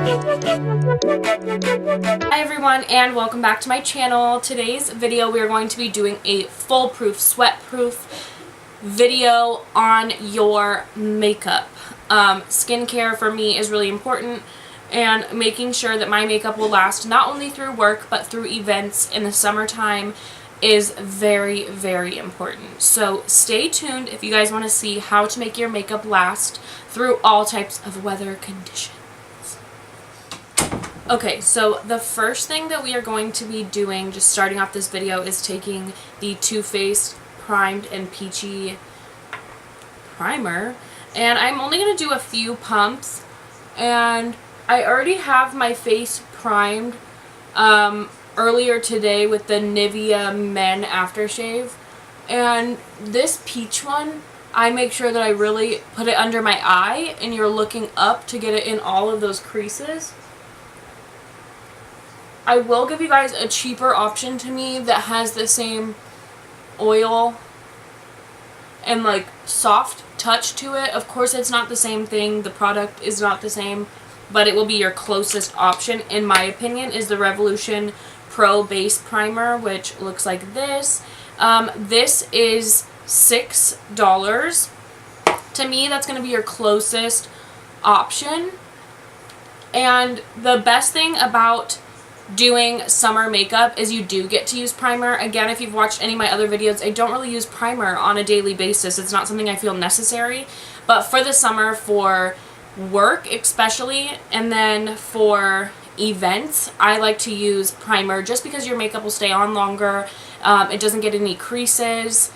Hi everyone, and welcome back to my channel. Today's video we are going to be doing a foolproof, sweat-proof video on your makeup. Skincare for me is really important, and making sure that my makeup will last not only through work but through events in the summertime is very, very important. So stay tuned if you guys want to see how to make your makeup last through all types of weather conditions. Okay, so the first thing that we are going to be doing, just starting off this video, is taking the Too Faced Primed and Peachy Primer. And I'm only going to do a few pumps. And I already have my face primed earlier today with the Nivea Men Aftershave. And this peach one, I make sure that I really put it under my eye and you're looking up to get it in all of those creases. I will give you guys a cheaper option to me that has the same oil and like soft touch to it. Of course it's not the same thing, the product is not the same, but it will be your closest option, in my opinion, is the Revolution Pro Base Primer, which looks like this. This is $6. To me, that's going to be your closest option. And the best thing about doing summer makeup is you do get to use primer. Again, if you've watched any of my other videos, I don't really use primer on a daily basis. It's not something I feel necessary. But for the summer, for work especially, and then for events, I like to use primer just because your makeup will stay on longer. It doesn't get any creases.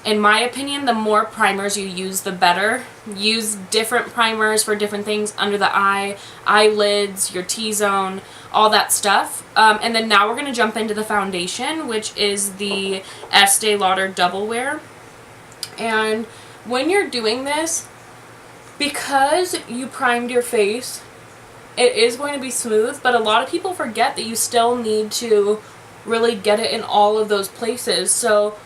In my opinion, the more primers you use, the better. Use different primers for different things under the eye, eyelids, your T-zone, all that stuff. And then now we're going to jump into the foundation, which is the Estee Lauder Double Wear. And when you're doing this, because you primed your face, it is going to be smooth, but a lot of people forget that you still need to really get it in all of those places. So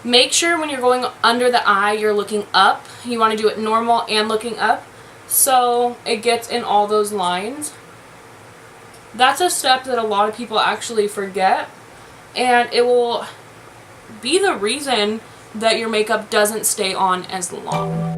make sure when you're going under the eye, you're looking up. You want to do it normal and looking up so it gets in all those lines. That's a step that a lot of people actually forget, and it will be the reason that your makeup doesn't stay on as long.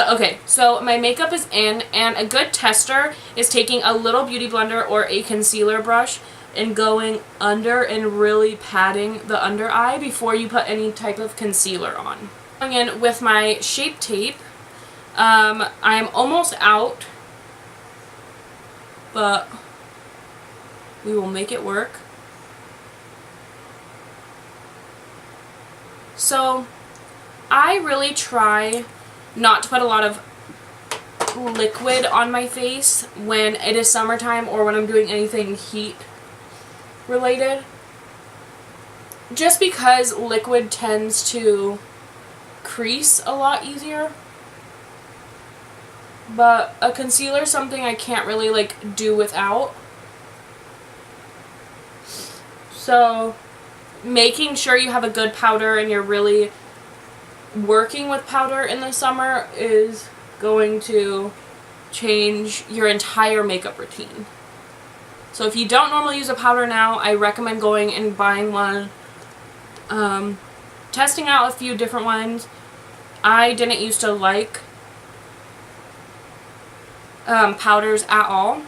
Okay, so my makeup is in, and a good tester is taking a little beauty blender or a concealer brush and going under and really patting the under eye before you put any type of concealer on. Going in with my Shape Tape. I'm almost out, but we will make it work. So I really try not to put a lot of liquid on my face when it is summertime or when I'm doing anything heat related, just because liquid tends to crease a lot easier. But a concealer is something I can't really like do without. So making sure you have a good powder and you're really working with powder in the summer is going to change your entire makeup routine. So if you don't normally use a powder now, I recommend going and buying one, testing out a few different ones. I didn't used to like powders at all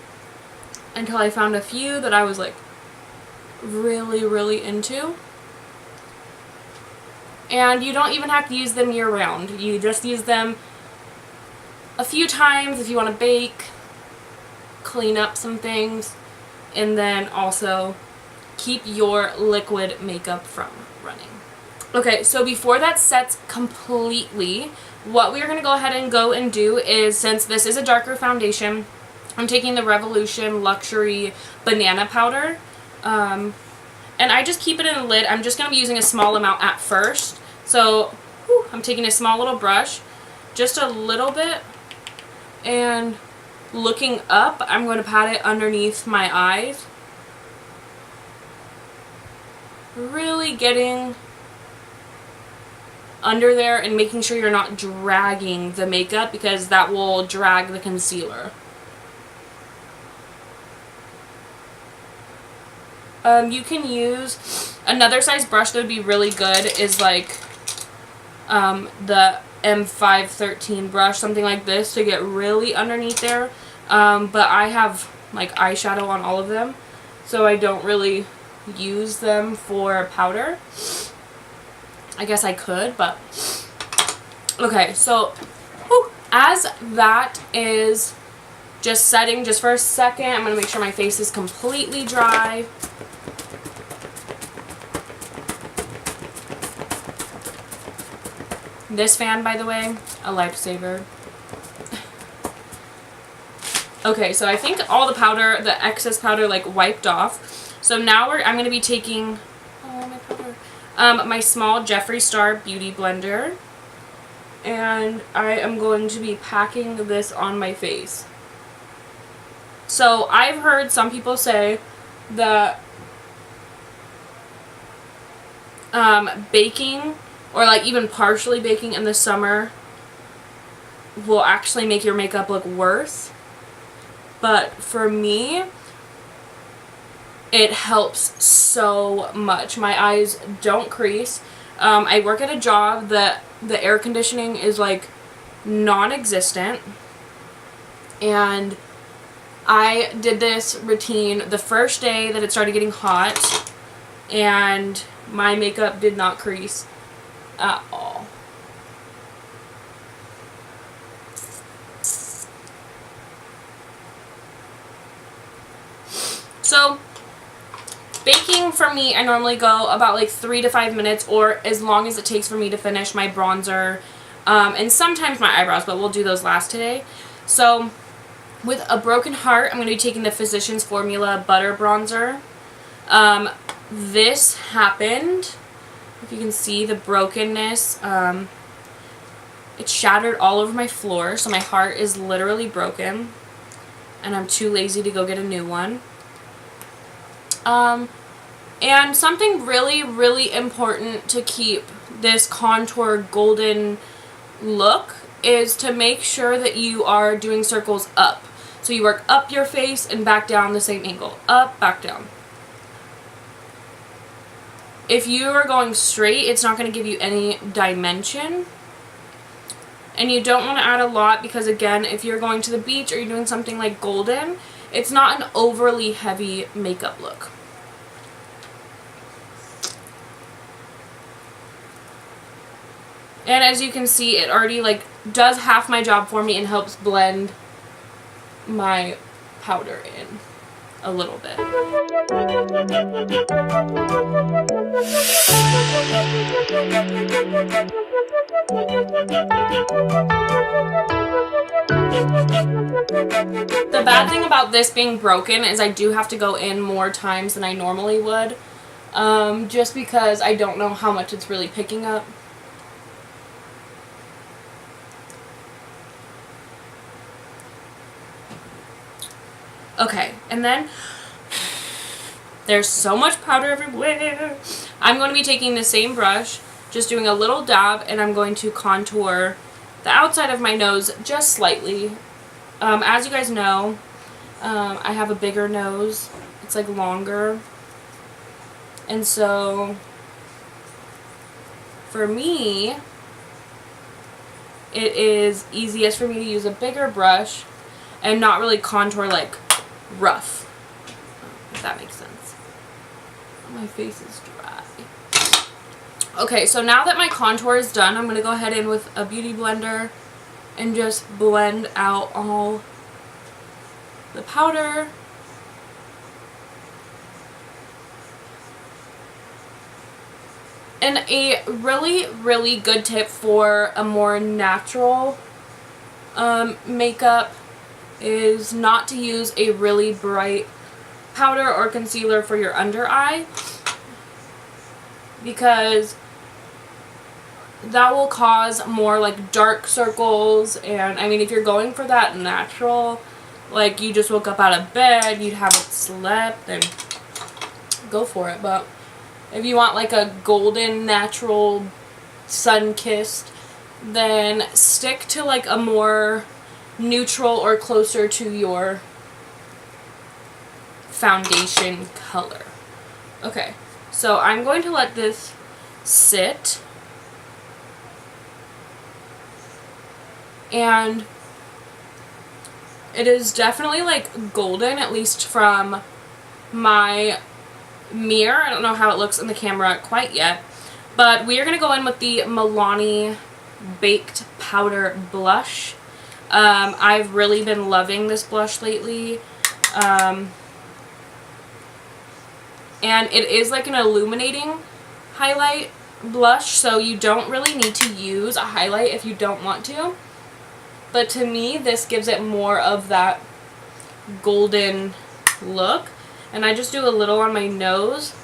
until I found a few that I was like really, really into. And you don't even have to use them year round. You just use them a few times if you want to bake, clean up some things, and then also keep your liquid makeup from running. Okay, so before that sets completely, what we're going to go ahead and do is, since this is a darker foundation, I'm taking the Revolution Luxury Banana Powder. And I just keep it in a lid. I'm just going to be using a small amount at first. So I'm taking a small little brush, just a little bit, and looking up, I'm going to pat it underneath my eyes. Really getting under there and making sure you're not dragging the makeup, because that will drag the concealer. You can use another size brush that would be really good is like the M513 brush, something like this, to get really underneath there. But I have like eyeshadow on all of them, so I don't really use them for powder. I guess I could, but okay. So as that is just setting just for a second, I'm going to make sure my face is completely dry. This fan, by the way, a lifesaver. Okay, so I think all the powder, the excess powder, like wiped off. So now I'm going to be taking my powder, my small Jeffree Star Beauty Blender, and I am going to be packing this on my face. So I've heard some people say that baking, or like even partially baking in the summer, will actually make your makeup look worse. But for me, it helps so much. My eyes don't crease. I work at a job that the air conditioning is like non-existent, and I did this routine the first day that it started getting hot, and my makeup did not crease at all. So baking for me, I normally go about like 3 to 5 minutes, or as long as it takes for me to finish my bronzer, and sometimes my eyebrows, but we'll do those last today. So with a broken heart, I'm going to be taking the Physicians Formula Butter Bronzer. This happened, if you can see the brokenness, it shattered all over my floor, so my heart is literally broken, and I'm too lazy to go get a new one. And something really, really important to keep this contour golden look is to make sure that you are doing circles up. So you work up your face and back down the same angle. Up, back down. If you are going straight, it's not going to give you any dimension. And you don't want to add a lot because, again, if you're going to the beach or you're doing something like golden, it's not an overly heavy makeup look. And as you can see, it already like does half my job for me and helps blend my powder in a little bit. The bad thing about this being broken is I do have to go in more times than I normally would, just because I don't know how much it's really picking up. Okay, and then there's so much powder everywhere. I'm going to be taking the same brush, just doing a little dab, and I'm going to contour the outside of my nose just slightly. As you guys know, I have a bigger nose. It's like longer. And so for me, it is easiest for me to use a bigger brush and not really contour like rough, if that makes sense. My face is dry. Okay, so now that my contour is done, I'm going to go ahead in with a beauty blender and just blend out all the powder. And a really, really good tip for a more natural makeup is not to use a really bright powder or concealer for your under eye, because that will cause more like dark circles. And I mean, if you're going for that natural, like you just woke up out of bed, you haven't slept, then go for it. But if you want like a golden natural sun-kissed, then stick to like a more neutral or closer to your foundation color. Okay, so I'm going to let this sit. And it is definitely like golden, at least from my mirror. I don't know how it looks in the camera quite yet. But we are going to go in with the Milani Baked Powder Blush. I've really been loving this blush lately. And it is like an illuminating highlight blush, so you don't really need to use a highlight if you don't want to. But to me, this gives it more of that golden look. And I just do a little on my nose.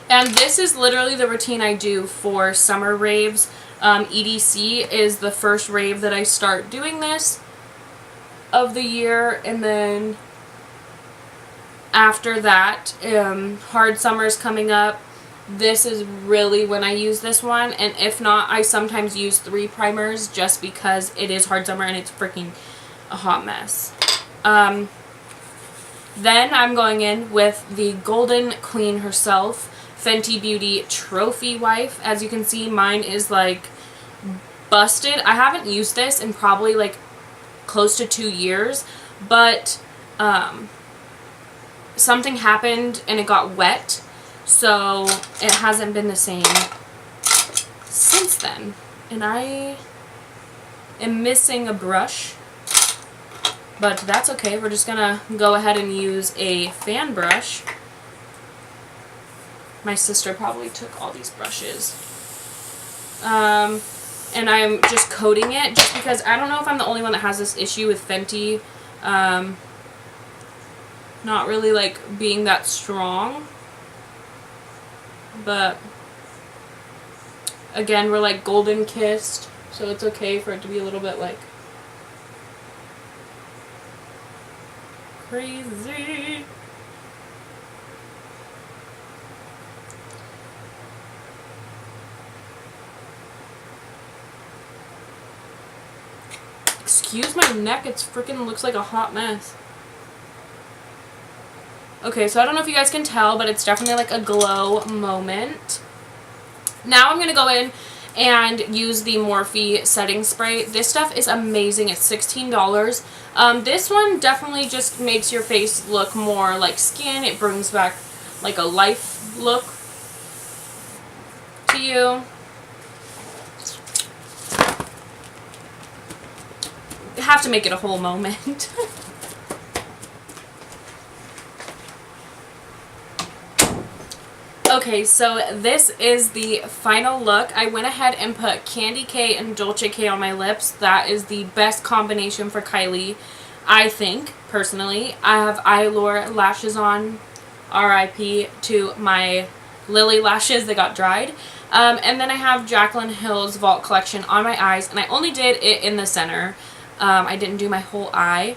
And this is literally the routine I do for summer raves. EDC is the first rave that I start doing this of the year. And then after that, hard summer's coming up. This is really when I use this one, and if not, I sometimes use 3 primers just because it is hard summer and it's freaking a hot mess. Then I'm going in with the Golden Queen herself, Fenty Beauty Trophy Wife. As you can see, mine is like busted. I haven't used this in probably like close to 2 years, but something happened and it got wet. So it hasn't been the same since then. And I am missing a brush, but that's okay. We're just gonna go ahead and use a fan brush. My sister probably took all these brushes. And I'm just coating it just because I don't know if I'm the only one that has this issue with Fenty. Not really like being that strong. But again, we're like golden kissed, so it's okay for it to be a little bit like crazy. Excuse my neck, it's freaking looks like a hot mess. Okay, so I don't know if you guys can tell, but it's definitely like a glow moment. Now I'm going to go in and use the Morphe setting spray. This stuff is amazing. It's $16. This one definitely just makes your face look more like skin. It brings back like a life look to you. You have to make it a whole moment. Okay, so this is the final look. I went ahead and put Candy K and Dolce K on my lips. That is the best combination for Kylie, I think, personally. I have Eylure lashes on, RIP to my Lily lashes that got dried. And then I have Jaclyn Hill's Vault Collection on my eyes, and I only did it in the center. I didn't do my whole eye.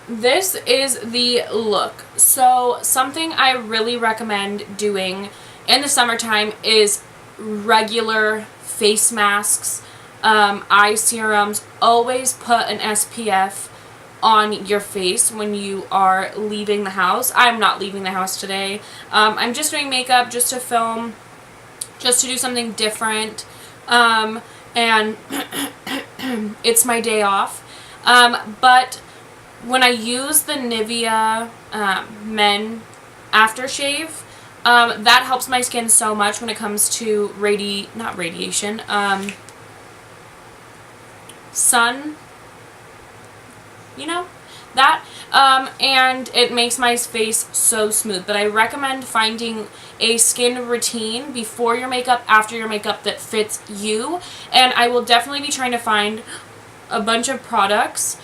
This is the look. So something I really recommend doing in the summertime is regular face masks, eye serums. Always put an SPF on your face when you are leaving the house. I'm not leaving the house today. I'm just doing makeup just to film, just to do something different. And it's my day off. But when I use the Nivea Men aftershave, that helps my skin so much when it comes to not radiation, sun, you know, that, and it makes my face so smooth. But I recommend finding a skin routine before your makeup, after your makeup, that fits you. And I will definitely be trying to find a bunch of products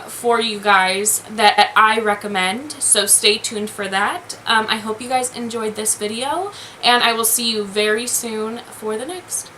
for you guys that I recommend, so stay tuned for that. I hope you guys enjoyed this video, and I will see you very soon for the next.